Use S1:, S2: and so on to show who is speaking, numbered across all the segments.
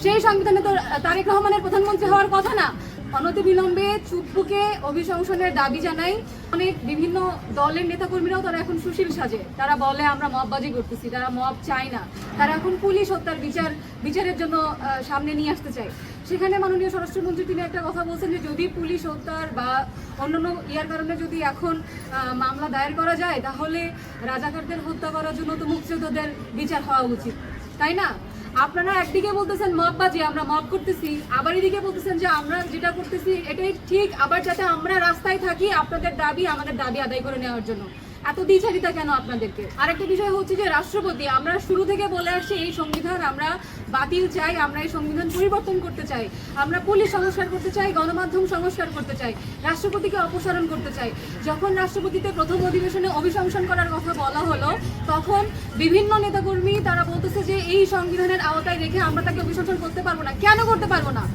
S1: সেই সংবিধানে তো তারেক রহমানের প্রধানমন্ত্রী হওয়ার কথা না। অনতিবিলম্বে চুপ্পুকে অভিশংসনের দাবি জানাই। অনেক বিভিন্ন দলের নেতাকর্মীরাও তারা এখন সুশীল সাজে, তারা বলে আমরা মববাজি করতেছি, তারা মব চায় না, তারা এখন পুলিশ হত্যার বিচারের জন্য সামনে নিয়ে আসতে চায়। সেখানে মাননীয় স্বরাষ্ট্রমন্ত্রী তিনি একটা কথা বলছেন যে যদি পুলিশ হত্যার বা অন্যান্য ইয়ার কারণে যদি এখন মামলা দায়ের করা যায়, তাহলে রাজাকারদের হত্যা করার জন্য তো মুক্তিযোদ্ধাদের বিচার হওয়া উচিত, তাই না? আপনারা একদিকে বলতেছেন মববাজি, আমরা মব করতেছি, আবার এদিকে বলতেছেন যে আমরা যেটা করতেছি এটাই ঠিক, আবার যাতে আমরা রাস্তায় থাকি আপনাদের দাবি আমাদের দাবি আদায় করে নেওয়ার জন্য। এত দ্বিচারিতা কেন আপনাদেরকে? আরেকটা বিষয় হচ্ছে যে রাষ্ট্রপতি, আমরা শুরু থেকে বলে আসছি এই সংবিধান আমরা বাতিল চাই, আমরা এই সংবিধান পরিবর্তন করতে চাই, আমরা পুলিশ সংস্কার করতে চাই, গণমাধ্যম সংস্কার করতে চাই, রাষ্ট্রপতিকে অপসারণ করতে চাই। যখন রাষ্ট্রপতিতে প্রথম অধিবেশনে অভিশংসন করার কথা বলা হলো, তখন বিভিন্ন নেতাকর্মী তারা বলতেছে যে এই সংবিধানের আওতায় রেখে আমরা তাকে অভিশংসন করতে পারবো না। কেন করতে পারবো না?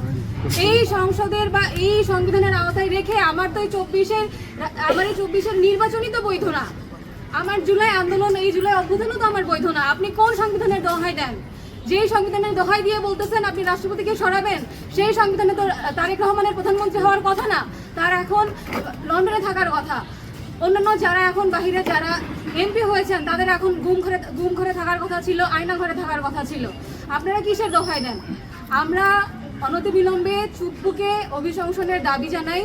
S1: এই সংসদের বা এই সংবিধানের আওতায় রেখে আমার তো এই 24-এর নির্বাচনই তো বৈধ না, আমার জুলাই আন্দোলন, এই জুলাই অভ্যুত্থানও তো আমার বৈধ না। আপনি কোন সংবিধানের দোহাই দেন? যেই সংবিধানের দোহাই দিয়ে বলতেছেন আপনি রাষ্ট্রপতিকে সরাবেন, সেই সংবিধানে তো তারেক রহমানের প্রধানমন্ত্রী হওয়ার কথা না, তার এখন লন্ডনে থাকার কথা। অন্যান্য যারা এখন বাহিরে যারা এমপি হয়েছেন তাদের এখন গুম ঘরে থাকার কথা ছিল, আয়না ঘরে থাকার কথা ছিল। আপনারা কিসের দোহাই দেন? আমরা অনতিবিলম্বে চুপ্পুকে অভিশংসনের দাবি জানাই।